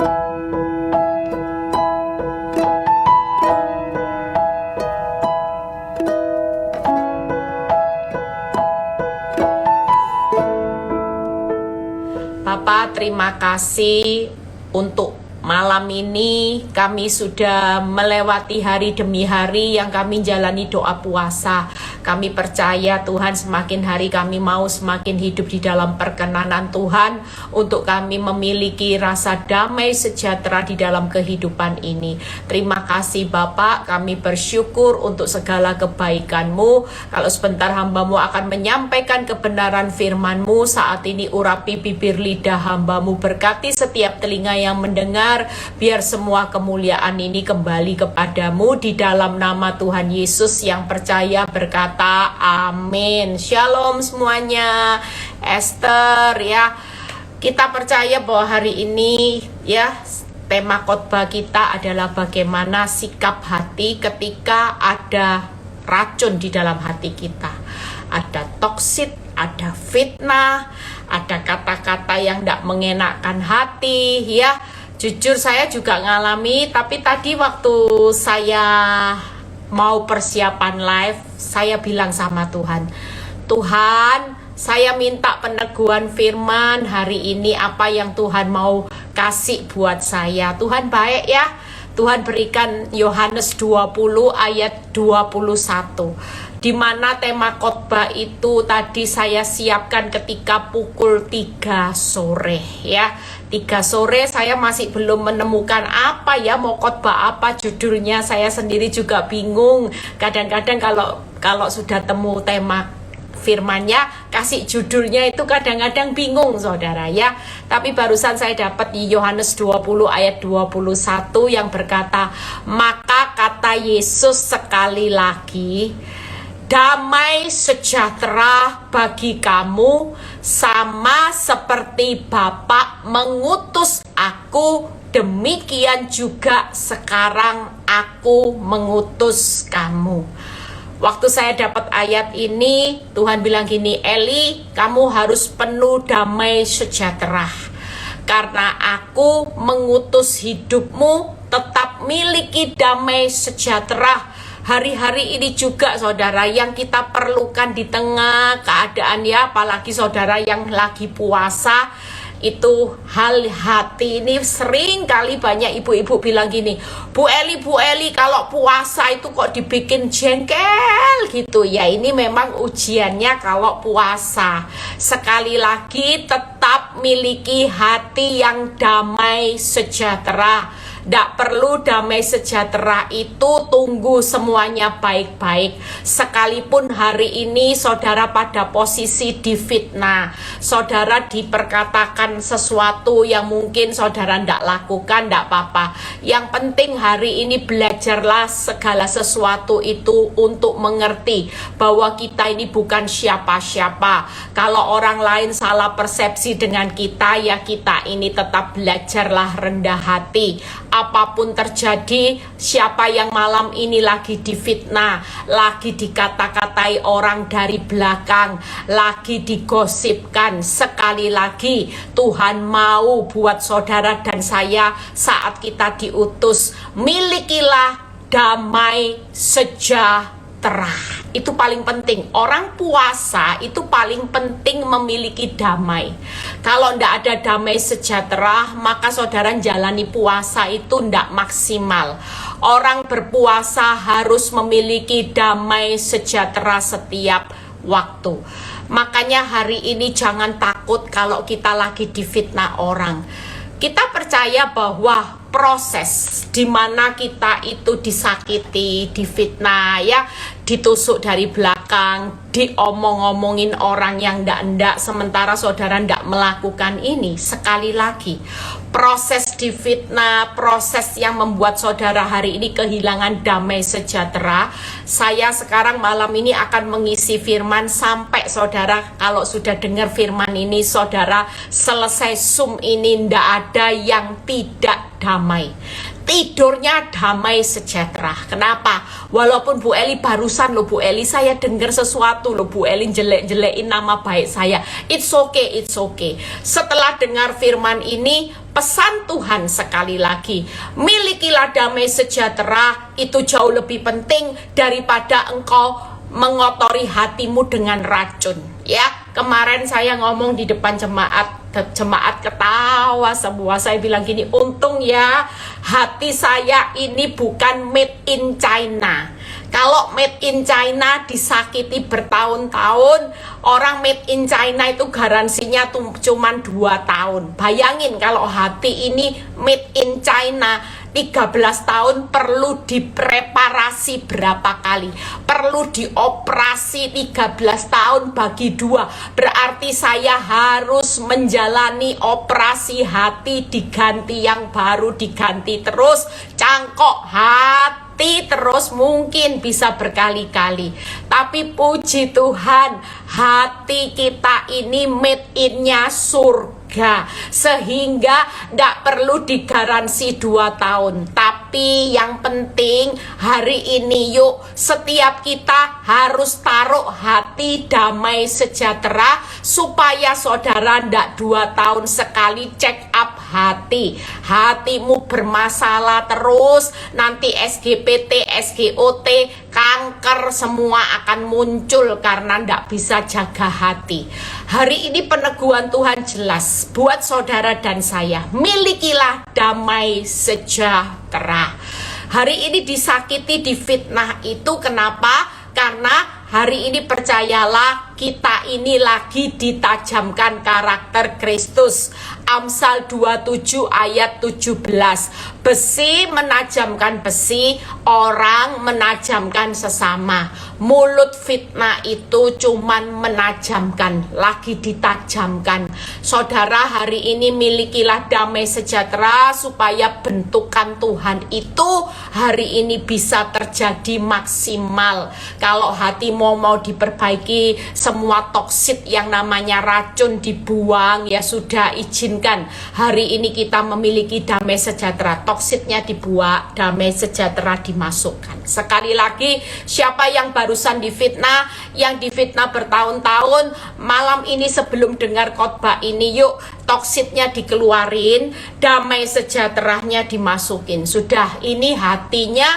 Bapak, terima kasih untuk malam ini. Kami sudah melewati hari demi hari yang kami jalani doa puasa. Kami percaya Tuhan, semakin hari kami mau semakin hidup di dalam perkenanan Tuhan, untuk kami memiliki rasa damai sejahtera di dalam kehidupan ini. Terima kasih Bapak, kami bersyukur untuk segala kebaikan-Mu. Kalau sebentar hamba-Mu akan menyampaikan kebenaran firman-Mu, saat ini urapi bibir lidah hamba-Mu, berkati setiap telinga yang mendengar, biar semua kemuliaan ini kembali kepadamu. Di dalam nama Tuhan Yesus yang percaya berkata amin. Shalom semuanya. Esther ya, kita percaya bahwa hari ini ya, tema khotbah kita adalah bagaimana sikap hati ketika ada racun di dalam hati kita. Ada toksit, ada fitnah, ada kata-kata yang tidak mengenakan hati ya. Jujur saya juga ngalami, tapi tadi waktu saya mau persiapan live, saya bilang sama Tuhan, Tuhan, saya minta peneguhan firman hari ini, apa yang Tuhan mau kasih buat saya. Tuhan baik ya. Tuhan berikan Yohanes 20 ayat 21, di mana tema khotbah itu tadi saya siapkan ketika pukul 3 sore ya. 3 sore saya masih belum menemukan apa ya, mau khotbah apa judulnya. Saya sendiri juga bingung. Kadang-kadang kalau sudah temu tema firmannya, kasih judulnya itu kadang-kadang bingung saudara ya. Tapi barusan saya dapat di Yohanes 20 ayat 21 yang berkata, maka kata Yesus sekali lagi, damai sejahtera bagi kamu, sama seperti Bapa mengutus aku, demikian juga sekarang aku mengutus kamu. Waktu saya dapat ayat ini, Tuhan bilang gini, Eli, kamu harus penuh damai sejahtera. Karena aku mengutus hidupmu, tetap miliki damai sejahtera. Hari-hari ini juga saudara, yang kita perlukan di tengah keadaan ya, apalagi saudara yang lagi puasa, itu hal hati ini sering kali banyak ibu-ibu bilang gini, Bu Eli, kalau puasa itu kok dibikin jengkel gitu ya. Ini memang ujiannya kalau puasa. Sekali lagi, tetap miliki hati yang damai sejahtera. Tidak perlu damai sejahtera itu tunggu semuanya baik-baik. Sekalipun hari ini saudara pada posisi difitnah, saudara diperkatakan sesuatu yang mungkin saudara tidak lakukan, tidak apa-apa. Yang penting hari ini belajarlah segala sesuatu itu untuk mengerti bahwa kita ini bukan siapa-siapa. Kalau orang lain salah persepsi dengan kita, ya kita ini tetap belajarlah rendah hati. Apapun terjadi, siapa yang malam ini lagi difitnah, lagi dikata-katai orang dari belakang, lagi digosipkan, sekali lagi Tuhan mau buat saudara dan saya saat kita diutus, milikilah damai sejahtera. Itu paling penting. Orang puasa itu paling penting memiliki damai. Kalau ndak ada damai sejahtera, maka saudara jalani puasa itu ndak maksimal. Orang berpuasa harus memiliki damai sejahtera setiap waktu. Makanya hari ini jangan takut kalau kita lagi difitnah orang. Kita percaya bahwa proses di mana kita itu disakiti, difitnah ya, ditusuk dari belakang, diomong-omongin orang yang ndak-ndak, sementara saudara ndak melakukan ini. Sekali lagi, proses difitnah, proses yang membuat saudara hari ini kehilangan damai sejahtera. Saya sekarang malam ini akan mengisi firman sampai saudara kalau sudah dengar firman ini, saudara selesai Zoom ini ndak ada yang tidak damai. tidurnya damai sejahtera. Kenapa? Walaupun Bu Eli barusan loh Bu Eli, saya dengar sesuatu loh Bu Eli jelek-jelekin nama baik saya. It's okay, it's okay. Setelah dengar firman ini, pesan Tuhan sekali lagi, milikilah damai sejahtera, itu jauh lebih penting daripada engkau mengotori hatimu dengan racun. Ya, kemarin saya ngomong di depan jemaat ketawa semua. Saya bilang gini, untung ya hati saya ini bukan made in China. Kalau made in China disakiti bertahun-tahun, orang made in China itu garansinya cuma 2 tahun. Bayangin kalau hati ini made in China, 13 tahun perlu dipreparasi berapa kali? Perlu dioperasi 13 tahun bagi 2. Berarti saya harus menjalani operasi hati, diganti yang baru, diganti terus, cangkok hati terus, mungkin bisa berkali-kali. Tapi puji Tuhan, hati kita ini made in-nya surga, sehingga tidak perlu digaransi 2 tahun. Tapi yang penting hari ini yuk, setiap kita harus taruh hati damai sejahtera, supaya saudara tidak 2 tahun sekali check up hati. Hatimu bermasalah terus, nanti SGPT, SGOT, kanker semua akan muncul karena tidak bisa jaga hati. Hari ini peneguhan Tuhan jelas buat saudara dan saya, milikilah damai sejahtera. Hari ini disakiti, difitnah itu kenapa? Karena hari ini percayalah, kita ini lagi ditajamkan karakter Kristus. Amsal 27 ayat 17. Besi menajamkan besi, orang menajamkan sesama. Mulut fitnah itu cuman menajamkan, lagi ditajamkan. Saudara, hari ini milikilah damai sejahtera, supaya bentukan Tuhan itu hari ini bisa terjadi maksimal. Kalau hatimu mau diperbaiki, semua toksit yang namanya racun dibuang, ya sudah, izinkan hari ini kita memiliki damai sejahtera. Toksitnya dibuang, damai sejahtera dimasukkan. Sekali lagi, siapa yang barusan difitnah, yang difitnah bertahun-tahun, malam ini sebelum dengar khotbah ini, yuk toksitnya dikeluarin, damai sejahteranya dimasukin. Sudah, ini hatinya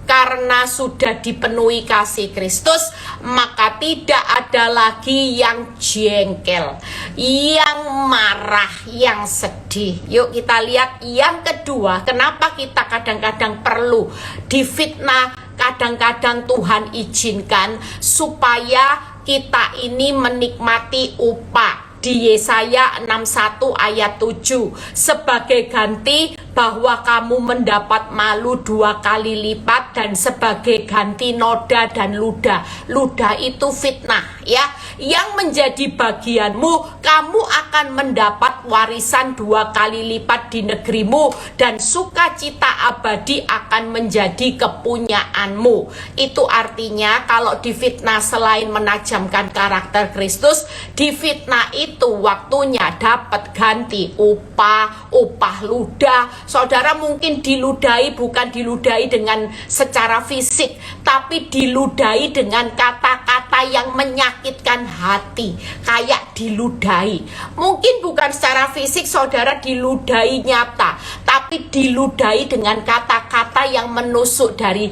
karena sudah dipenuhi kasih Kristus, maka tidak ada lagi yang jengkel, yang marah, yang sedih. Yuk kita lihat yang kedua, kenapa kita kadang-kadang perlu difitnah, kadang-kadang Tuhan izinkan supaya kita ini menikmati upah. Di Yesaya 61 ayat 7, sebagai ganti bahwa kamu mendapat malu 2 kali lipat, dan sebagai ganti noda dan ludah. Ludah itu fitnah, ya, yang menjadi bagianmu. Kamu akan mendapat warisan 2 kali lipat di negerimu, dan sukacita abadi akan menjadi kepunyaanmu. Itu artinya kalau difitnah selain menajamkan karakter Kristus, difitnah itu waktunya dapat ganti upah ludah. Saudara mungkin diludahi, bukan diludahi dengan secara fisik, tapi diludahi dengan kata-kata yang menyakitkan hati, kayak diludahi. Mungkin bukan secara fisik saudara diludahi nyata, tapi diludahi dengan kata-kata yang menusuk dari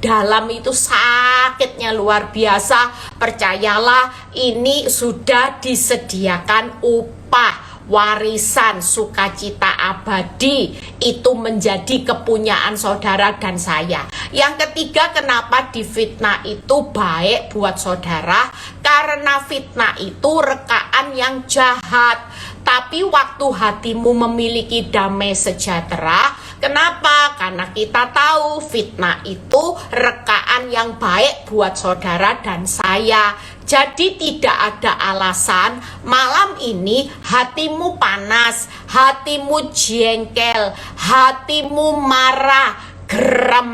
dalam, itu sakitnya luar biasa. Percayalah, ini sudah disediakan upah, warisan, sukacita abadi, itu menjadi kepunyaan saudara dan saya. Yang ketiga, kenapa difitnah itu baik buat saudara? Karena fitnah itu rekaan yang jahat. Tapi waktu hatimu memiliki damai sejahtera, kenapa? Karena kita tahu fitnah itu rekaan yang baik buat saudara dan saya. Jadi tidak ada alasan malam ini hatimu panas, hatimu jengkel, hatimu marah, geram.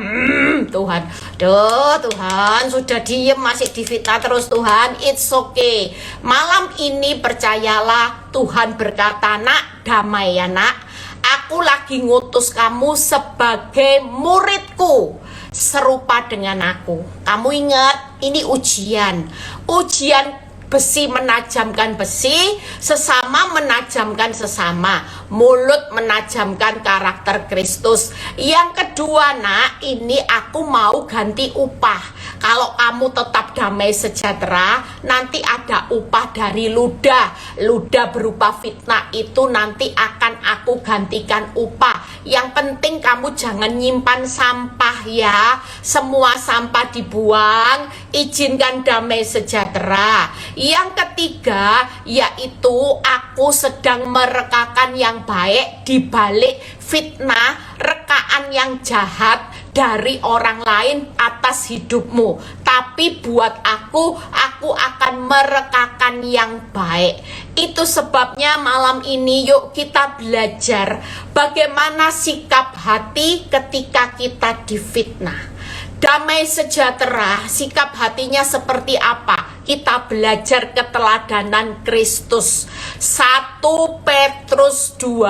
Tuhan, Tuhan sudah diem masih difitnah terus. Tuhan, it's okay. Malam ini percayalah, Tuhan berkata, nak, damai ya nak. Aku lagi ngutus kamu sebagai muridku, serupa dengan aku. Kamu ingat, ini ujian. Ujian besi menajamkan besi, sesama menajamkan sesama. Mulut menajamkan karakter Kristus. Yang kedua, nak, ini aku mau ganti upah. Kalau kamu tetap damai sejahtera, nanti ada upah dari ludah. Ludah berupa fitnah itu nanti akan aku gantikan upah. Yang penting kamu jangan nyimpan sampah ya. Semua sampah dibuang, izinkan damai sejahtera. Yang ketiga, yaitu aku sedang merekakan yang baik di balik fitnah, rekaan yang jahat dari orang lain atas hidupmu. Tapi buat aku akan merekakan yang baik. Itu sebabnya malam ini yuk kita belajar bagaimana sikap hati ketika kita difitnah. Damai sejahtera, sikap hatinya seperti apa? Kita belajar keteladanan Kristus. 1 Petrus 2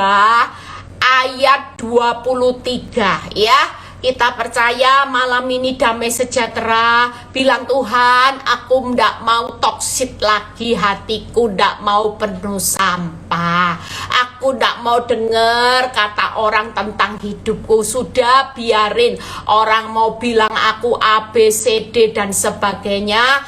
ayat 23 ya. Kita percaya malam ini damai sejahtera. Bilang, Tuhan, aku ndak mau toksit lagi hatiku, ndak mau penuh sampah. Aku ndak mau dengar kata orang tentang hidupku. Sudah, biarin orang mau bilang aku A, B, C, D dan sebagainya.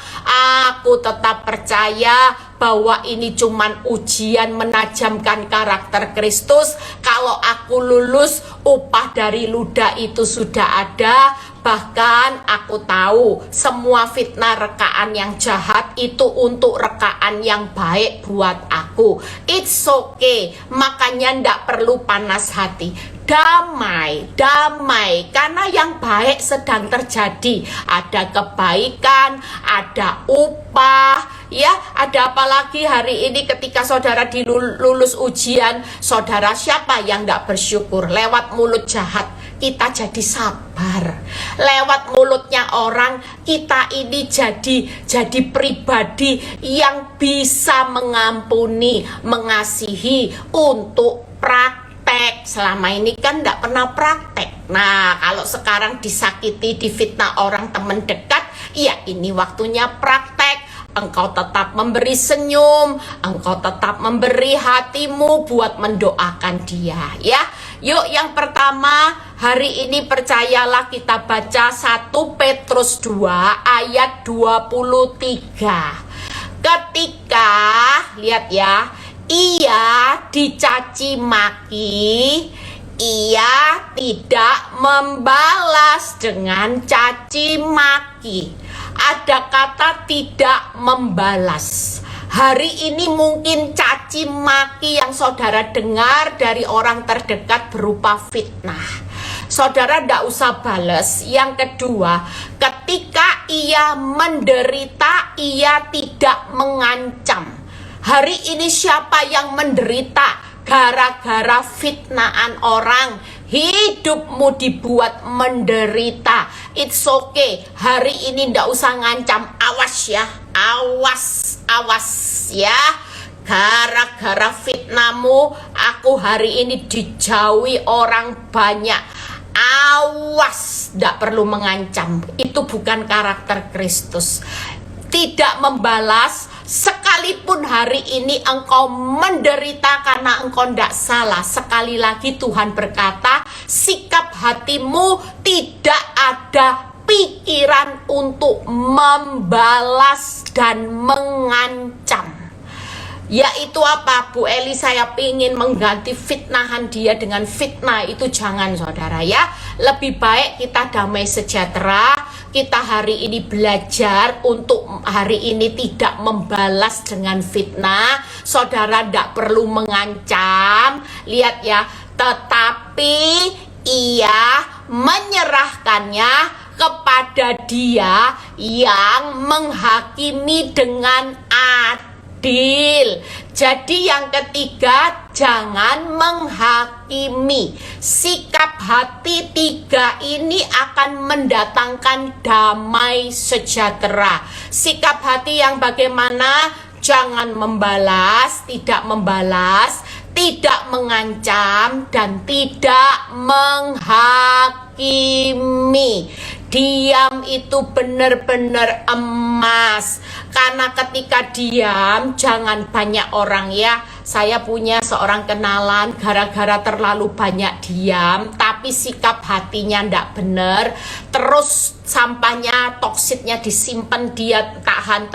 Aku tetap percaya bahwa ini cuman ujian menajamkan karakter Kristus. Kalau aku lulus, upah dari ludah itu sudah ada. Bahkan aku tahu semua fitnah rekaan yang jahat itu untuk rekaan yang baik buat aku. It's okay, makanya ndak perlu panas hati. Damai, karena yang baik sedang terjadi. Ada kebaikan, ada upah, ya. Ada apa lagi hari ini ketika saudara dilulus ujian, saudara siapa yang ndak bersyukur? Lewat mulut jahat kita jadi sabar. Lewat mulutnya orang kita ini jadi pribadi yang bisa mengampuni, mengasihi, untuk praktek. Selama ini kan enggak pernah praktek. Nah, kalau sekarang disakiti, difitnah orang teman dekat, ya ini waktunya praktek. Engkau tetap memberi senyum, engkau tetap memberi hatimu buat mendoakan dia, ya. Yuk, yang pertama, hari ini percayalah kita baca 1 Petrus 2 ayat 23. Ketika, lihat ya, ia dicaci maki, ia tidak membalas dengan caci maki. Ada kata tidak membalas. Hari ini mungkin caci maki yang saudara dengar dari orang terdekat berupa fitnah. Saudara tidak usah balas. Yang kedua, ketika ia menderita, ia tidak mengancam. Hari ini siapa yang menderita gara-gara fitnaan orang? Hidupmu dibuat menderita. It's okay. Hari ini ndak usah ngancam. Awas ya. Awas ya. Gara-gara fitnahmu, aku hari ini dijauhi orang banyak. Awas, ndak perlu mengancam. Itu bukan karakter Kristus. Tidak membalas, sekalipun hari ini engkau menderita karena engkau tidak salah. Sekali lagi Tuhan berkata, sikap hatimu tidak ada pikiran untuk membalas dan mengancam. Yaitu apa? Bu Eli, saya ingin mengganti fitnahan dia dengan fitnah. Itu jangan saudara ya. Lebih baik kita damai sejahtera. Kita hari ini belajar untuk hari ini tidak membalas dengan fitnah. Saudara tidak perlu mengancam. Lihat ya. Tetapi ia menyerahkannya kepada dia yang menghakimi dengan adil. Jadi yang ketiga, jangan menghakimi. Sikap hati tiga ini akan mendatangkan damai sejahtera. Sikap hati yang bagaimana? Jangan membalas, tidak membalas. tidak mengancam, dan tidak menghakimi. Diam itu benar-benar emas. Karena ketika diam, jangan banyak orang ya. Saya punya seorang kenalan, gara-gara terlalu banyak diam, tapi sikap hatinya ndak bener, terus sampahnya, toksitnya disimpan, dia tahan,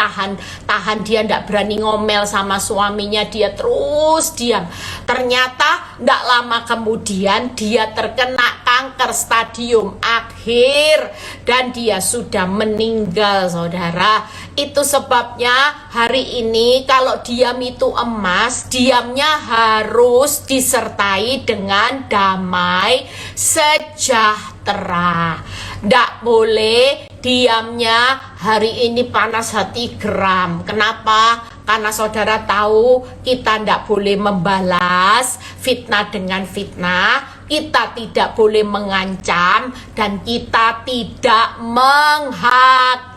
dia ndak berani ngomel sama suaminya, dia terus diam. Ternyata ndak lama kemudian dia terkena kanker stadium akhir dan dia sudah meninggal, saudara. Itu sebabnya hari ini kalau diam itu emas, diamnya harus disertai dengan damai sejahtera. Ndak boleh diamnya hari ini panas hati geram. Kenapa? Karena saudara tahu kita ndak boleh membalas fitnah dengan fitnah. Kita tidak boleh mengancam dan kita tidak menghakimi.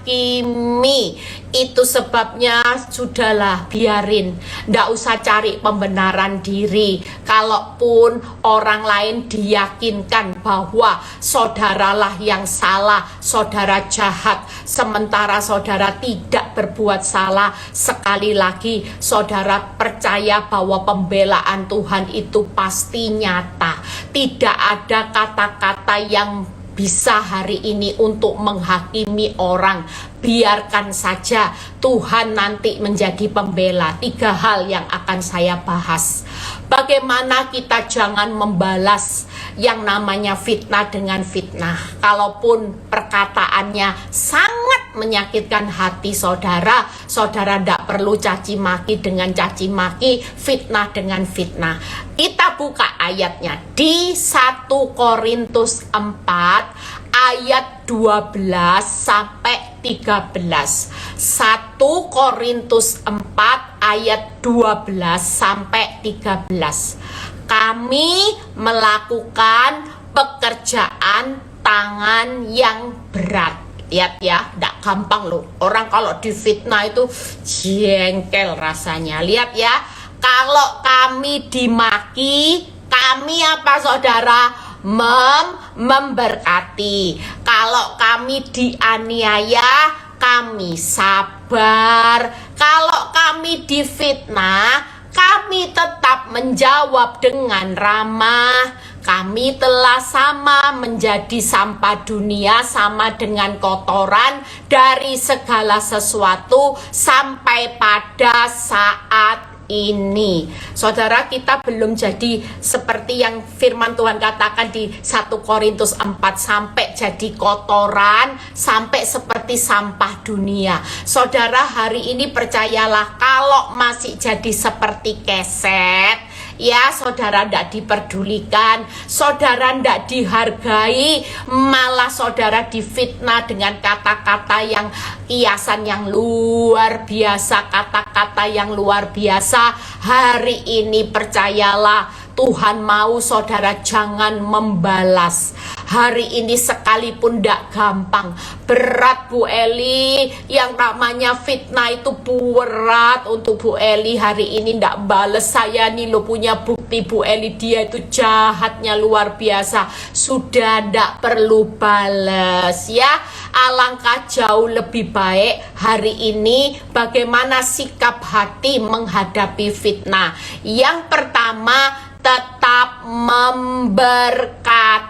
Itu sebabnya sudahlah, biarin, ndak usah cari pembenaran diri. Kalaupun orang lain diyakinkan bahwa saudaralah yang salah, saudara jahat, sementara saudara tidak berbuat salah, sekali lagi saudara percaya bahwa pembelaan Tuhan itu pasti nyata. Tidak ada kata-kata yang bisa hari ini untuk menghakimi orang. Biarkan saja Tuhan nanti menjadi pembela. 3 hal yang akan saya bahas. Bagaimana kita jangan membalas yang namanya fitnah dengan fitnah. Kalaupun perkataannya sangat menyakitkan hati saudara, saudara tidak perlu caci maki dengan caci maki, fitnah dengan fitnah. Kita buka ayatnya di 1 Korintus 4 ayat 12 sampai 13. 1 Korintus 4 ayat 12 sampai 13. Kami melakukan pekerjaan tangan yang berat. Lihat ya, tidak gampang loh. Orang kalau difitnah itu jengkel rasanya. Lihat ya, kalau kami dimaki, kami apa saudara? Memberkati. Kalau kami dianiaya, kami sabar. Kalau kami difitnah, kami tetap menjawab dengan ramah. Kami telah sama menjadi sampah dunia, sama dengan kotoran dari segala sesuatu sampai pada saat ini. Saudara, kita belum jadi seperti yang firman Tuhan katakan di 1 Korintus 4, sampai jadi kotoran, sampai seperti sampah dunia. Saudara, hari ini percayalah, kalau masih jadi seperti keset, ya saudara ndak diperdulikan, saudara ndak dihargai, malah saudara difitnah dengan kata-kata yang kiasan yang luar biasa, kata-kata yang luar biasa. Hari ini percayalah, Tuhan mau saudara jangan membalas. Hari ini sekalipun tidak gampang, berat Bu Eli, yang namanya fitnah itu berat untuk Bu Eli. Hari ini tidak balas, saya nih lo punya bukti Bu Eli, dia itu jahatnya luar biasa. Sudah tidak perlu balas ya. Alangkah jauh lebih baik hari ini bagaimana sikap hati menghadapi fitnah. Yang pertama, tetap memberkati.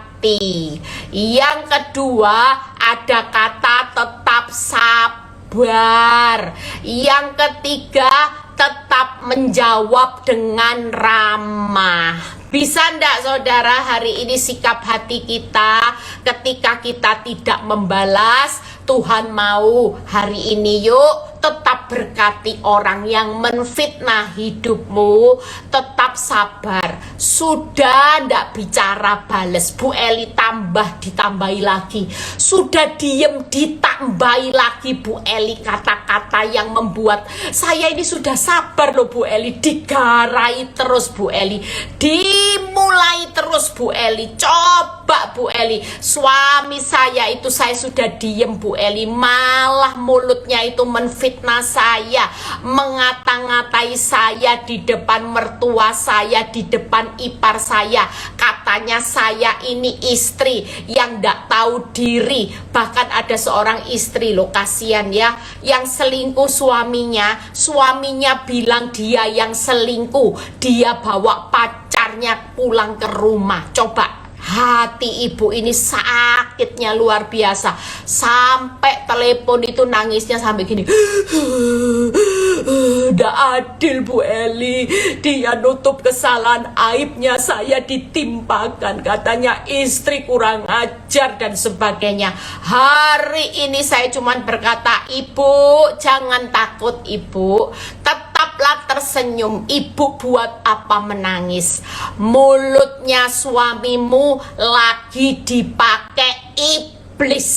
Yang kedua, ada kata tetap sabar. Yang ketiga, tetap menjawab dengan ramah. Bisa ndak saudara hari ini sikap hati kita ketika kita tidak membalas? Tuhan mau hari ini yuk tetap berkati orang yang menfitnah hidupmu, tetap sabar. Sudah ndak bicara bales, Bu Eli tambah ditambahi lagi. Sudah diem ditambahi lagi Bu Eli, kata-kata yang membuat saya ini sudah sabar loh Bu Eli. Digarai terus Bu Eli, dimulai terus Bu Eli. Coba Bu Eli, suami saya itu saya sudah diem Bu Eli, malah mulutnya itu menfitnah memfitnah saya, mengata-ngatai saya di depan mertua saya, di depan ipar saya. Katanya saya ini istri yang ndak tahu diri. Bahkan ada seorang istri loh, kasihan ya, yang selingkuh suaminya bilang dia yang selingkuh, dia bawa pacarnya pulang ke rumah. Coba, hati ibu ini sakitnya luar biasa. Sampai telepon itu nangisnya sampai gini. Nggak adil Bu Eli, dia nutup kesalahan aibnya, saya ditimpakan. Katanya istri kurang ajar dan sebagainya. Hari ini saya cuma berkata, ibu jangan takut ibu, tetaplah tersenyum. Ibu buat apa menangis? Mulutnya suamimu lagi dipakai iblis.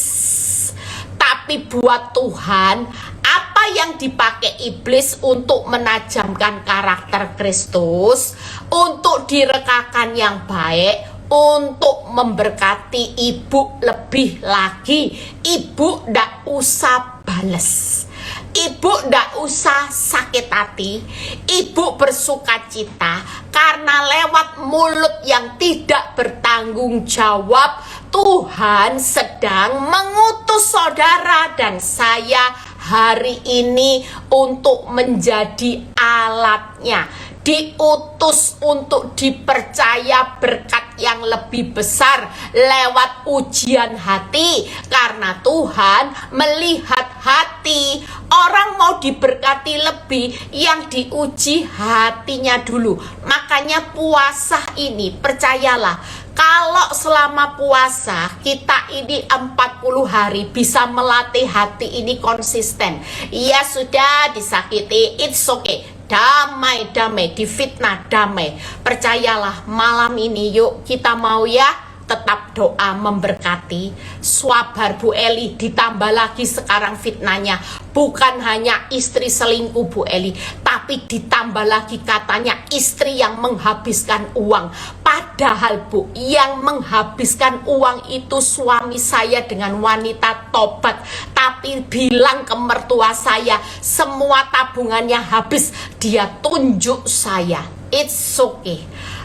Tapi buat Tuhan, apa yang dipakai iblis untuk menajamkan karakter Kristus, untuk direkakan yang baik, untuk memberkati ibu lebih lagi. Ibu ndak usah bales, ibu ndak usah sakit hati, ibu bersuka cita, karena lewat mulut yang tidak bertanggung jawab, Tuhan sedang mengutus saudara dan saya hari ini untuk menjadi alatnya, diutus untuk dipercaya berkat yang lebih besar lewat ujian hati, karena Tuhan melihat hati. Orang mau diberkati lebih, yang diuji hatinya dulu. Makanya puasa ini, percayalah, kalau selama puasa kita ini 40 hari bisa melatih hati ini konsisten. Ya sudah disakiti, it's okay. Damai, difitnah damai. Percayalah, malam ini yuk kita mau ya tetap doa memberkati. Sabar Bu Eli, ditambah lagi sekarang fitnahnya. Bukan hanya istri selingkuh Bu Eli, tapi ditambah lagi katanya istri yang menghabiskan uang. Padahal Bu, yang menghabiskan uang itu suami saya dengan wanita tobat. Tapi bilang ke mertua saya, semua tabungannya habis. Dia tunjuk saya. It's okay.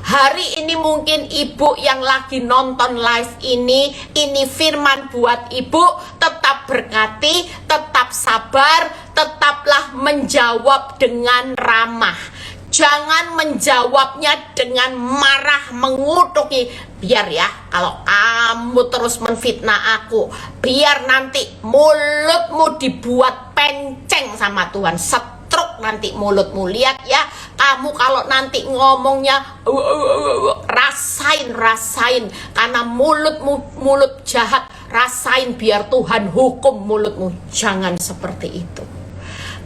Hari ini mungkin ibu yang lagi nonton live ini firman buat ibu. Tetap berkati, tetap sabar, tetaplah menjawab dengan ramah. Jangan menjawabnya dengan marah, mengutuki. Biar ya, kalau kamu terus menfitnah aku, biar nanti mulutmu dibuat penceng sama Tuhan. Setruk nanti mulutmu. Lihat ya, kamu kalau nanti ngomongnya rasain, karena mulutmu mulut jahat. Rasain biar Tuhan hukum mulutmu. Jangan seperti itu.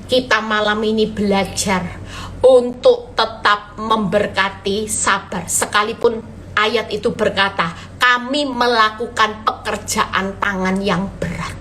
Kita malam ini belajar untuk tetap memberkati, sabar. Sekalipun ayat itu berkata, kami melakukan pekerjaan tangan yang berat.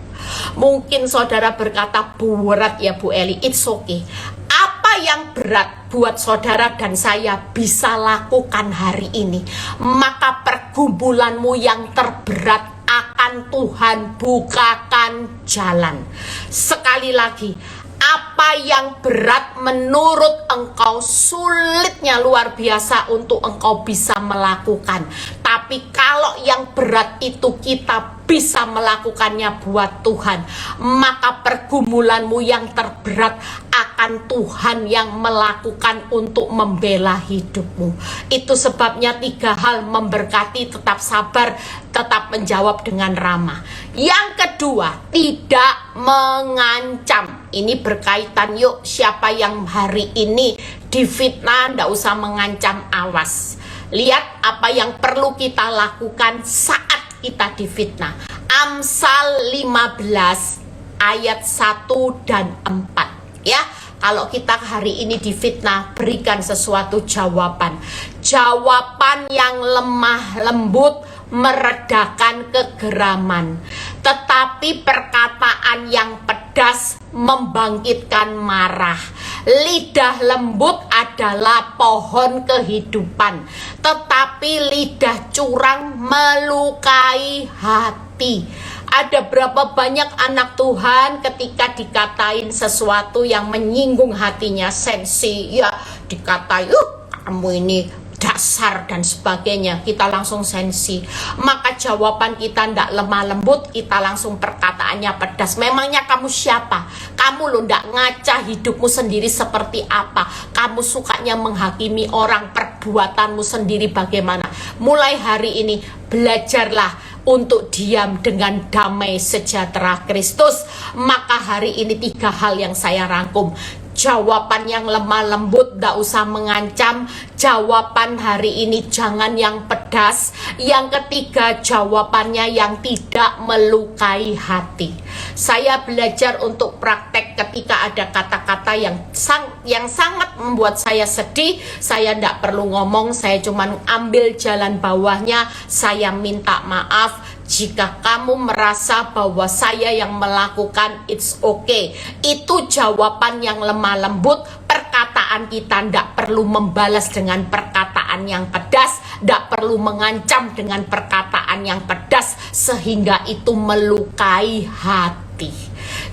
Mungkin saudara berkata, berat ya Bu Eli, it's okay. Apa yang berat buat saudara dan saya bisa lakukan hari ini, maka pergumulanmu yang terberat akan Tuhan bukakan jalan. Sekali lagi, apa yang berat menurut engkau, sulitnya luar biasa untuk engkau bisa melakukan. Tapi kalau yang berat itu kita bisa melakukannya buat Tuhan, maka pergumulanmu yang terberat akan Tuhan yang melakukan untuk membela hidupmu. Itu sebabnya 3 hal: memberkati, tetap sabar, tetap menjawab dengan ramah. Yang kedua, tidak mengancam. Ini berkaitan, yuk siapa yang hari ini difitnah, ndak usah mengancam, awas. Lihat apa yang perlu kita lakukan saat kita difitnah. Amsal 15 ayat 1 dan 4 ya. Kalau kita hari ini difitnah, berikan sesuatu jawaban. Jawaban yang lemah lembut meredakan kegeraman, tetapi perkataan yang pedas membangkitkan marah. Lidah lembut adalah pohon kehidupan, tetapi lidah curang melukai hati. Ada berapa banyak anak Tuhan ketika dikatain sesuatu yang menyinggung hatinya, sensi, ya dikatai, kamu ini dasar dan sebagainya, kita langsung sensi. Maka jawaban kita ndak lemah lembut, kita langsung perkataannya pedas. Memangnya kamu siapa? Kamu lo ndak ngaca hidupmu sendiri seperti apa? Kamu sukanya menghakimi orang, perbuatanmu sendiri bagaimana? Mulai hari ini belajarlah untuk diam dengan damai sejahtera Kristus. Maka hari ini 3 hal yang saya rangkum. Jawaban yang lemah lembut, gak usah mengancam. Jawaban hari ini jangan yang pedas. Yang ketiga, jawabannya yang tidak melukai hati. Saya belajar untuk praktek ketika ada kata-kata yang sangat membuat saya sedih. Saya tidak perlu ngomong, saya cuma ambil jalan bawahnya. Saya minta maaf. Jika kamu merasa bahwa saya yang melakukan, it's okay. Itu jawaban yang lemah lembut. Perkataan kita tidak perlu membalas dengan perkataan yang pedas, tidak perlu mengancam dengan perkataan yang pedas, sehingga itu melukai hati.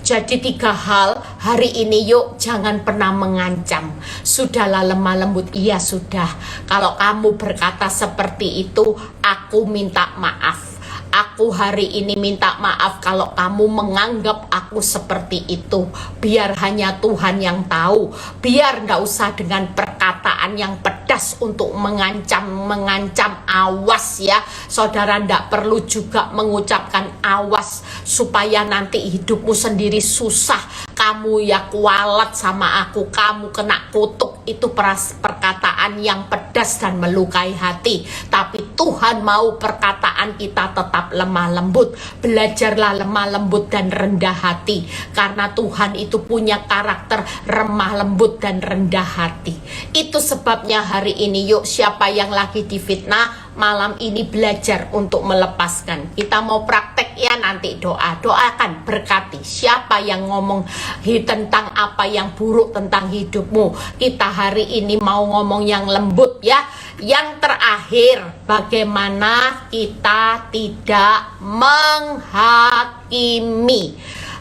Jadi 3 hal hari ini, yuk jangan pernah mengancam. Sudahlah lemah lembut, iya sudah. Kalau kamu berkata seperti itu, aku minta maaf. Aku hari ini minta maaf kalau kamu menganggap aku seperti itu. Biar hanya Tuhan yang tahu. Biar gak usah dengan perkataan yang pedas untuk mengancam. Awas ya. Saudara gak perlu juga mengucapkan awas, supaya nanti hidupmu sendiri susah. Kamu ya kualat sama aku, kamu kena kutuk. Itu perkataan yang pedas dan melukai hati. Tapi Tuhan mau perkataan kita tetap lemah lembut. Belajarlah lemah lembut dan rendah hati, karena Tuhan itu punya karakter lemah lembut dan rendah hati. Itu sebabnya hari ini, yuk siapa yang lagi difitnah, malam ini belajar untuk melepaskan. Kita mau praktek ya, nanti doakan berkati. Siapa yang ngomong tentang apa yang buruk tentang hidupmu, kita hari ini mau ngomong yang lembut ya. Yang terakhir, bagaimana kita tidak menghakimi.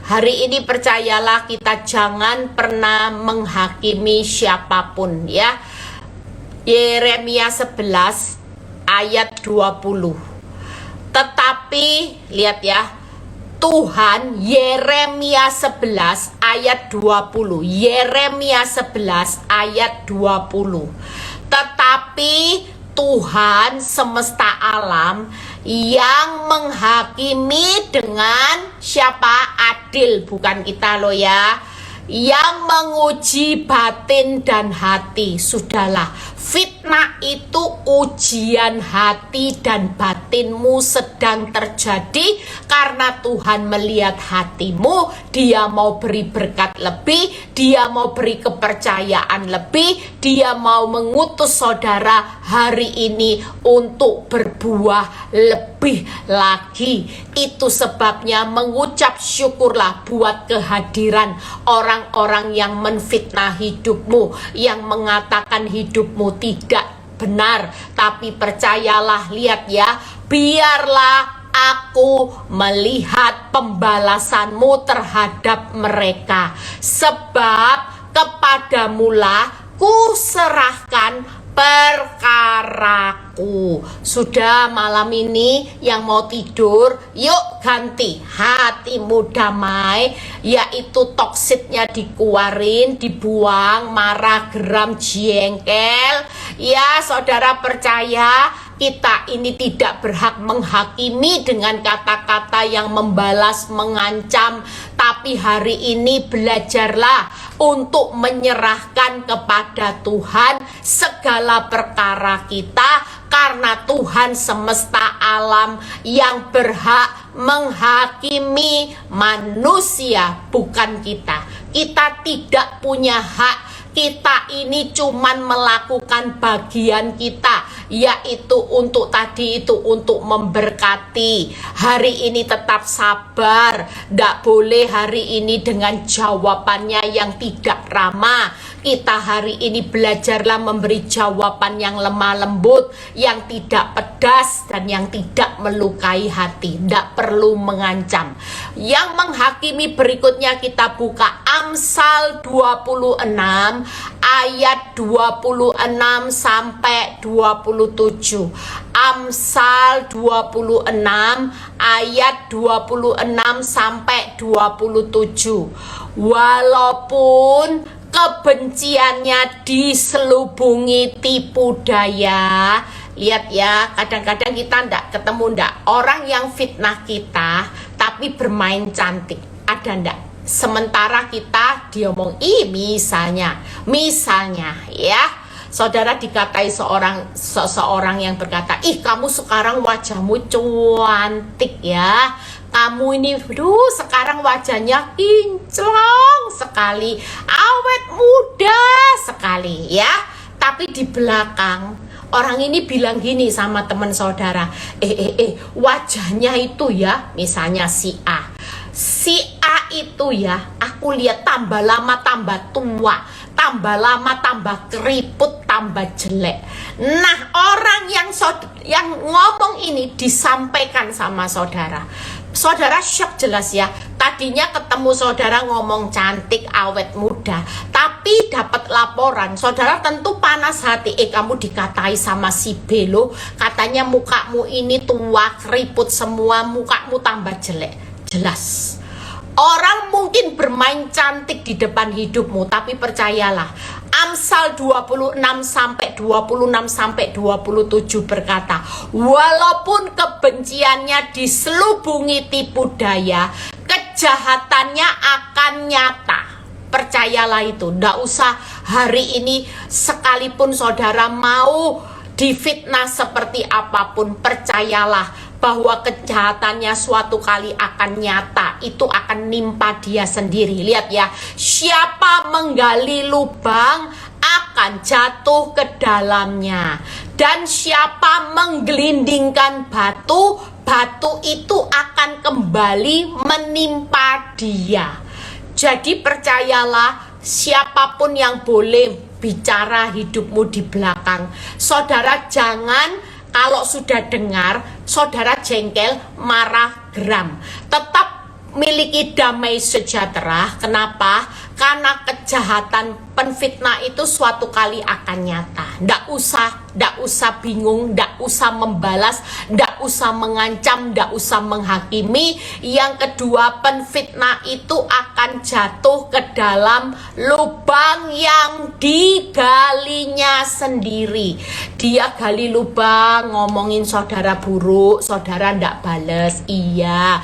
Hari ini percayalah, kita jangan pernah menghakimi siapapun ya. Yeremia 11 ayat 20. Tetapi lihat ya, Tuhan, Yeremia 11 ayat 20. Yeremia 11 ayat 20. Tetapi Tuhan semesta alam yang menghakimi dengan siapa? Adil, bukan kita loh ya. Yang menguji batin dan hati. Sudahlah, fitnah itu ujian hati dan batinmu sedang terjadi. Karena Tuhan melihat hatimu, Dia mau beri berkat lebih, Dia mau beri kepercayaan lebih, Dia mau mengutus saudara hari ini untuk berbuah lebih lagi. Itu sebabnya mengucap syukurlah buat kehadiran orang-orang yang menfitnah hidupmu, yang mengatakan hidupmu tidak benar. Tapi percayalah, lihat ya, biarlah aku melihat pembalasanmu terhadap mereka, sebab kepadamulah ku serahkan perkaraku. Sudah malam ini yang mau tidur, yuk ganti hatimu damai, yaitu toksiknya dikeluarin, dibuang, marah, geram, jengkel. Ya saudara percaya, kita ini tidak berhak menghakimi dengan kata-kata yang membalas, mengancam. Tapi hari ini belajarlah untuk menyerahkan kepada Tuhan segala perkara kita, karena Tuhan semesta alam yang berhak menghakimi manusia, bukan kita. Kita tidak punya hak. Kita ini cuman melakukan bagian kita, yaitu untuk untuk memberkati. Hari ini tetap sabar, tidak boleh hari ini dengan jawabannya yang tidak ramah. Kita hari ini belajarlah memberi jawaban yang lemah lembut, yang tidak pedas dan yang tidak melukai hati. Tidak perlu mengancam. Yang menghakimi berikutnya kita buka Amsal 26 ayat 26 sampai 27. Amsal 26 ayat 26 sampai 27. Walaupun kebenciannya diselubungi tipu daya. Lihat ya, kadang-kadang kita ketemu orang yang fitnah kita tapi bermain cantik. Ada ndak? Sementara kita diomong, misalnya ya, saudara dikatai seseorang yang berkata, kamu sekarang wajahmu cantik ya, kamu ini sekarang wajahnya kinclong sekali, awet muda sekali ya. Tapi di belakang orang ini bilang gini sama teman saudara, wajahnya itu ya, misalnya si A itu ya, aku lihat tambah lama tambah tua, tambah lama tambah keriput, tambah jelek. Nah, orang yang ngomong ini disampaikan sama saudara. Saudara shock jelas ya. Tadinya ketemu saudara ngomong cantik, awet muda, tapi dapat laporan, saudara tentu panas hati. Kamu dikatai sama si B loh, katanya mukamu ini tua, keriput semua, mukamu tambah jelek. Jelas. Orang mungkin bermain cantik di depan hidupmu, tapi percayalah, Amsal 26 sampai 27 berkata, walaupun kebenciannya diselubungi tipu daya, kejahatannya akan nyata. Percayalah itu. Nggak usah hari ini sekalipun saudara mau difitnah seperti apapun, percayalah bahwa kejahatannya suatu kali akan nyata. Itu akan nimpa dia sendiri. Lihat ya, siapa menggali lubang akan jatuh ke dalamnya, dan siapa menggelindingkan batu, batu itu akan kembali menimpa dia. Jadi percayalah, siapapun yang boleh bicara hidupmu di belakang, saudara jangan, kalau sudah dengar, saudara jengkel, marah, geram. Tetap miliki damai sejahtera. Kenapa? Karena kejahatan penfitnah itu suatu kali akan nyata. Nggak usah bingung, nggak usah membalas, nggak usah mengancam, nggak usah menghakimi. Yang kedua, penfitnah itu akan jatuh ke dalam lubang yang digalinya sendiri. Dia gali lubang, ngomongin saudara buruk, saudara nggak bales. Iya,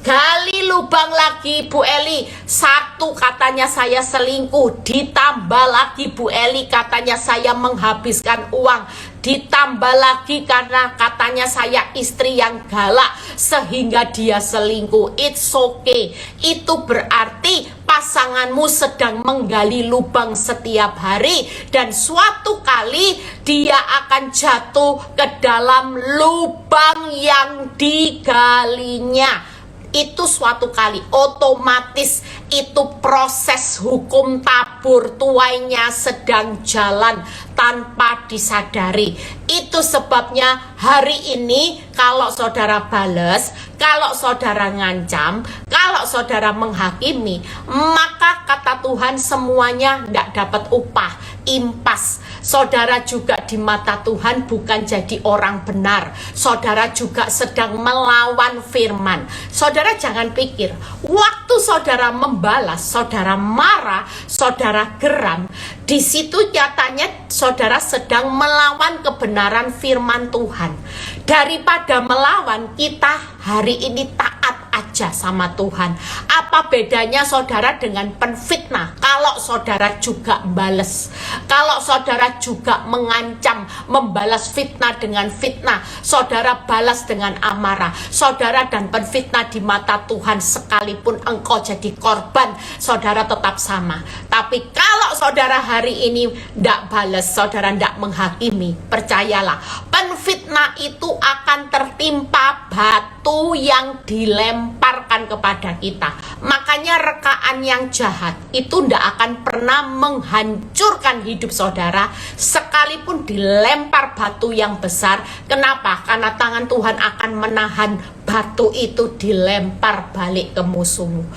gali lubang lagi, Bu Eli. Satu, katanya saya selingkuh, ditambah lagi Bu Eli katanya saya menghabiskan uang, ditambah lagi karena katanya saya istri yang galak sehingga dia selingkuh. It's okay. Itu berarti pasanganmu sedang menggali lubang setiap hari, dan suatu kali dia akan jatuh ke dalam lubang yang digalinya. Itu suatu kali otomatis, itu proses hukum tabur tuainya sedang jalan tanpa disadari. Itu sebabnya hari ini kalau saudara bales, kalau saudara ngancam, kalau saudara menghakimi, maka kata Tuhan semuanya tidak dapat upah, impas. Saudara juga di mata Tuhan bukan jadi orang benar. Saudara juga sedang melawan firman. Saudara jangan pikir waktu saudara membalas, saudara marah, saudara geram, di situ nyatanya saudara sedang melawan kebenaran firman Tuhan. Daripada melawan, kita hari ini taat aja sama Tuhan. Apa bedanya saudara dengan penfitnah? Kalau saudara juga bales, kalau saudara juga mengancam, membalas fitnah dengan fitnah, saudara balas dengan amarah. Saudara dan penfitnah di mata Tuhan, sekalipun engkau jadi korban, saudara tetap sama. Tapi kalau saudara hari ini tidak balas, saudara tidak menghakimi, percayalah, penfitnah itu akan tertimpa batu yang dilemparkan lemparkan kepada kita. Makanya rekaan yang jahat itu tidak akan pernah menghancurkan hidup saudara, sekalipun dilempar batu yang besar. Kenapa? Karena tangan Tuhan akan menahan batu itu dilempar balik ke musuhmu.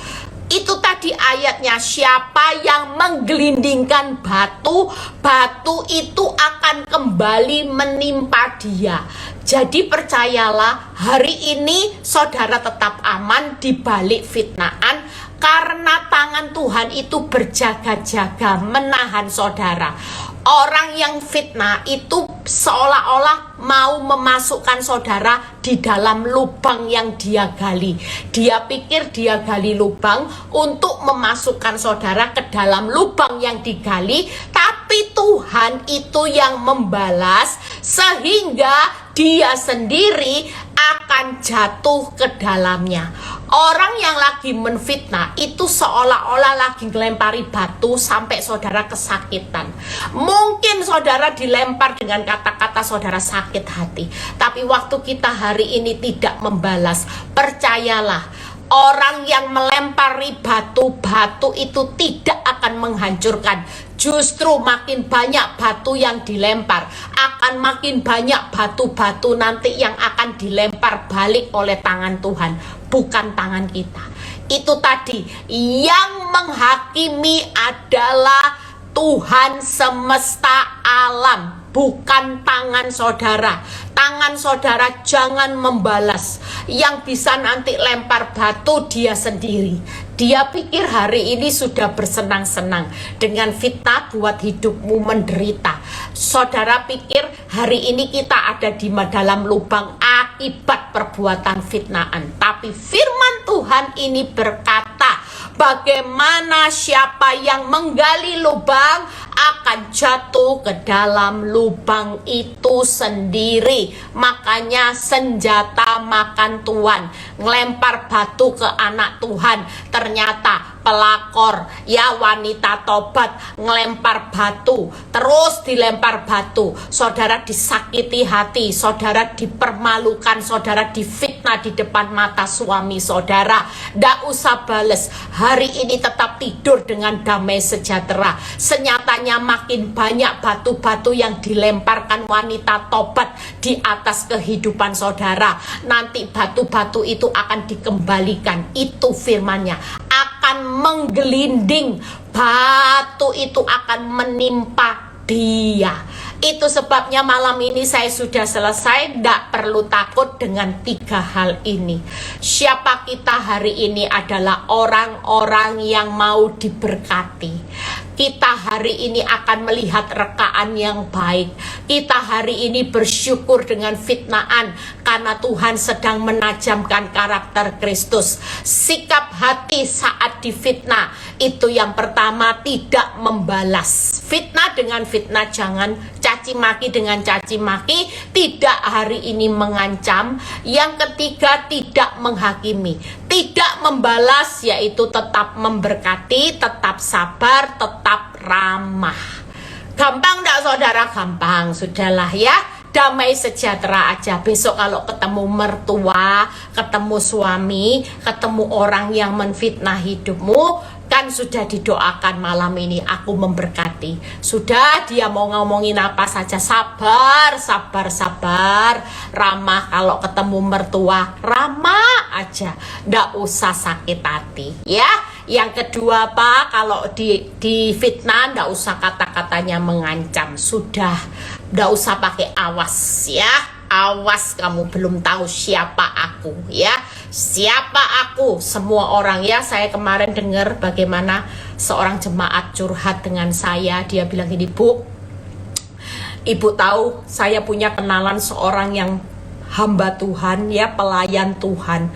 Itu tadi ayatnya, siapa yang menggelindingkan batu, batu itu akan kembali menimpa dia. Jadi percayalah, hari ini saudara tetap aman di balik fitnaan, karena tangan Tuhan itu berjaga-jaga menahan saudara. Orang yang fitnah itu seolah-olah mau memasukkan saudara di dalam lubang yang dia gali. Dia pikir dia gali lubang untuk memasukkan saudara ke dalam lubang yang digali, tapi Tuhan itu yang membalas, sehingga dia sendiri akan jatuh ke dalamnya. Orang yang lagi menfitnah itu seolah-olah lagi melempari batu sampai saudara kesakitan. Mungkin saudara dilempar dengan kata-kata saudara sakit hati, tapi waktu kita hari ini tidak membalas, percayalah, orang yang melempari batu-batu itu tidak akan menghancurkan. Justru makin banyak batu yang dilempar, akan makin banyak batu-batu nanti yang akan dilempar balik oleh tangan Tuhan, bukan tangan kita. Itu tadi, yang menghakimi adalah Tuhan semesta alam, bukan tangan saudara. Tangan saudara jangan membalas. Yang bisa nanti lempar batu dia sendiri. Dia pikir hari ini sudah bersenang-senang dengan fitnah buat hidupmu menderita. Saudara pikir hari ini kita ada di dalam lubang akibat perbuatan fitnaan. Tapi firman Tuhan ini berkata, bagaimana siapa yang menggali lubang akan jatuh ke dalam lubang itu sendiri. Makanya senjata makan Tuhan, ngelempar batu ke anak Tuhan. Ternyata pelakor, ya wanita tobat, ngelempar batu, terus dilempar batu. Saudara disakiti hati, saudara dipermalukan, saudara difitnah di depan mata suami saudara. Nggak usah bales, hari ini tetap tidur dengan damai sejahtera. Senyatanya makin banyak batu-batu yang dilemparkan wanita tobat di atas kehidupan saudara. Nanti batu-batu itu akan dikembalikan. Itu firmannya, akan menggelinding, batu itu akan menimpa dia. Itu sebabnya malam ini saya sudah selesai. Tidak perlu takut dengan 3 hal ini. Siapa kita hari ini adalah orang-orang yang mau diberkati. Kita hari ini akan melihat rekaan yang baik. Kita hari ini bersyukur dengan fitnaan, karena Tuhan sedang menajamkan karakter Kristus. Sikap hati saat difitnah itu yang pertama, tidak membalas. Fitnah dengan fitnah jangan, caci maki dengan caci maki, tidak hari ini mengancam. Yang ketiga, tidak menghakimi, tidak membalas, yaitu tetap memberkati, tetap sabar, tetap ramah. Gampang enggak saudara? Gampang, sudahlah ya. Damai sejahtera aja. Besok kalau ketemu mertua, ketemu suami, ketemu orang yang menfitnah hidupmu, kan sudah didoakan malam ini, aku memberkati. Sudah, dia mau ngomongin apa saja, sabar, sabar, sabar. Ramah, kalau ketemu mertua, ramah aja, ndak usah sakit hati ya. Yang kedua apa? Kalau di fitnah ndak usah kata-katanya mengancam. Sudah, ndak usah pakai awas ya. Awas, kamu belum tahu siapa aku ya. Siapa aku? Semua orang ya. Saya kemarin dengar bagaimana seorang jemaat curhat dengan saya. Dia bilang gini, Bu, Ibu tahu saya punya kenalan seorang yang hamba Tuhan ya, pelayan Tuhan.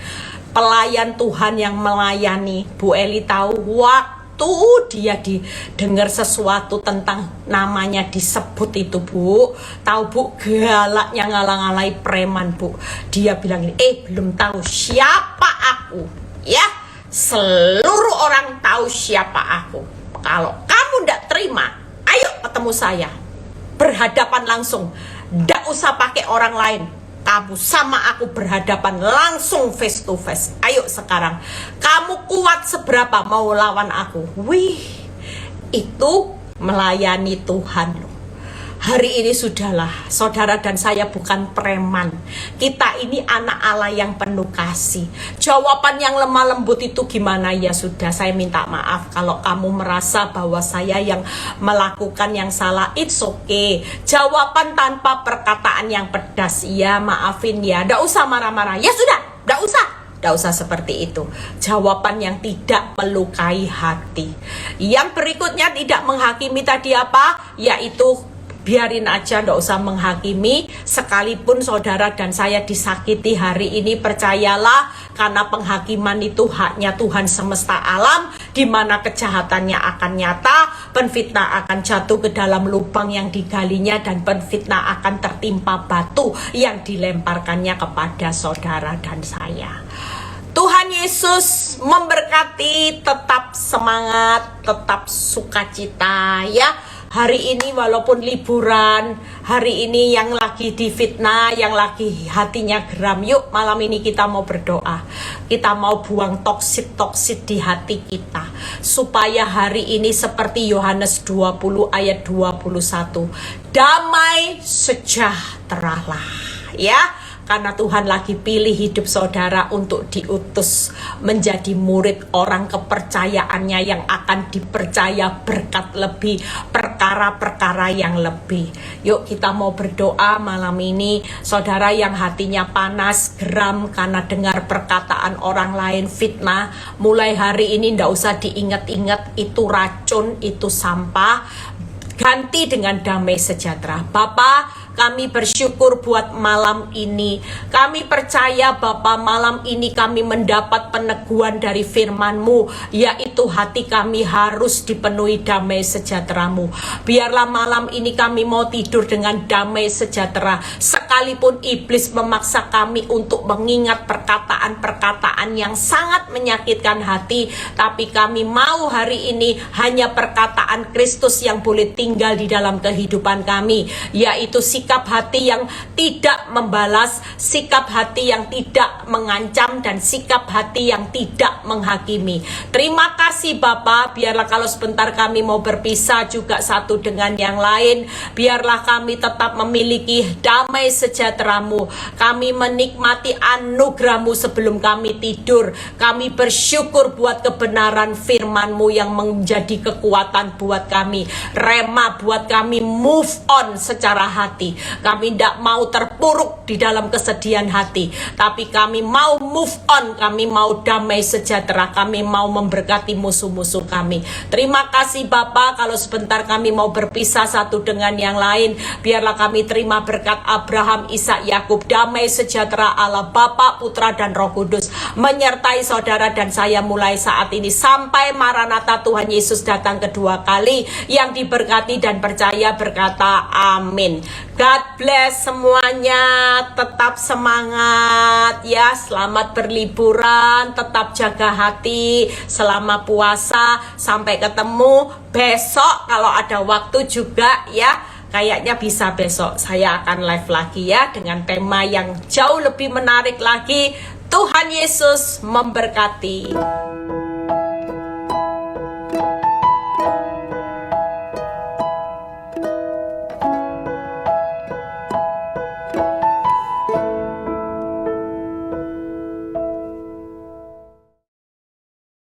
Pelayan Tuhan yang melayani. Bu Eli tahu, waktu dia didengar sesuatu tentang namanya disebut itu, Bu, tahu Bu, galaknya ngalang-alai preman, Bu. Dia bilang ini, belum tahu siapa aku ya. Seluruh orang tahu siapa aku. Kalau kamu ndak terima, ayo ketemu saya, berhadapan langsung, ndak usah pakai orang lain. kamu sama aku berhadapan langsung face to face. Ayo sekarang, kamu kuat seberapa mau lawan aku? Wih, itu melayani Tuhan loh. Hari ini sudahlah, saudara dan saya bukan preman. Kita ini anak Allah yang penuh kasih. Jawaban yang lemah lembut itu gimana? Ya sudah, saya minta maaf kalau kamu merasa bahwa saya yang melakukan yang salah. It's okay. Jawaban tanpa perkataan yang pedas. Ya maafin ya, nggak usah marah-marah. Ya sudah, nggak usah seperti itu. Jawaban yang tidak melukai hati. Yang berikutnya tidak menghakimi tadi apa? Yaitu biarin aja, nggak usah menghakimi. Sekalipun saudara dan saya disakiti hari ini, percayalah, karena penghakiman itu haknya Tuhan semesta alam, di mana kejahatannya akan nyata, penfitnah akan jatuh ke dalam lubang yang digalinya, dan penfitnah akan tertimpa batu yang dilemparkannya kepada saudara dan saya. Tuhan Yesus memberkati, tetap semangat, tetap sukacita ya. Hari ini walaupun liburan, hari ini yang lagi difitnah, yang lagi hatinya geram, yuk malam ini kita mau berdoa. Kita mau buang toksit-toksit di hati kita, supaya hari ini seperti Yohanes 20 ayat 21, damai sejahteralah ya. Karena Tuhan lagi pilih hidup saudara untuk diutus menjadi murid orang kepercayaannya yang akan dipercaya berkat lebih, perkara-perkara yang lebih. Yuk kita mau berdoa malam ini. Saudara yang hatinya panas, geram karena dengar perkataan orang lain, fitnah, mulai hari ini ndak usah diingat-ingat, itu racun, itu sampah. Ganti dengan damai sejahtera. Bapa, kami bersyukur buat malam ini. Kami percaya Bapa, malam ini kami mendapat peneguhan dari firman-Mu, yaitu hati kami harus dipenuhi damai sejahtera-Mu. Biarlah malam ini kami mau tidur dengan damai sejahtera. Sekalipun iblis memaksa kami untuk mengingat perkataan-perkataan yang sangat menyakitkan hati, tapi kami mau hari ini hanya perkataan Kristus yang boleh tinggal di dalam kehidupan kami, yaitu sikap hati yang tidak membalas, sikap hati yang tidak mengancam, dan sikap hati yang tidak menghakimi. Terima kasih Bapa, biarlah kalau sebentar kami mau berpisah juga satu dengan yang lain, biarlah kami tetap memiliki damai sejahtera-Mu. Kami menikmati anugerah-Mu sebelum kami tidur. Kami bersyukur buat kebenaran firman-Mu yang menjadi kekuatan buat kami, rema buat kami move on secara hati. Kami tidak mau terpuruk di dalam kesedihan hati, tapi kami mau move on, kami mau damai sejahtera, kami mau memberkati musuh-musuh kami. Terima kasih Bapa, kalau sebentar kami mau berpisah satu dengan yang lain, biarlah kami terima berkat Abraham, Ishak, Yakub. Damai sejahtera Allah Bapa, Putra dan Roh Kudus menyertai saudara dan saya mulai saat ini sampai Maranatha Tuhan Yesus datang kedua kali. Yang diberkati dan percaya berkata amin. God bless semuanya, tetap semangat ya, selamat berliburan, tetap jaga hati selama puasa, sampai ketemu besok kalau ada waktu juga ya. Kayaknya bisa besok saya akan live lagi ya, dengan tema yang jauh lebih menarik lagi. Tuhan Yesus memberkati.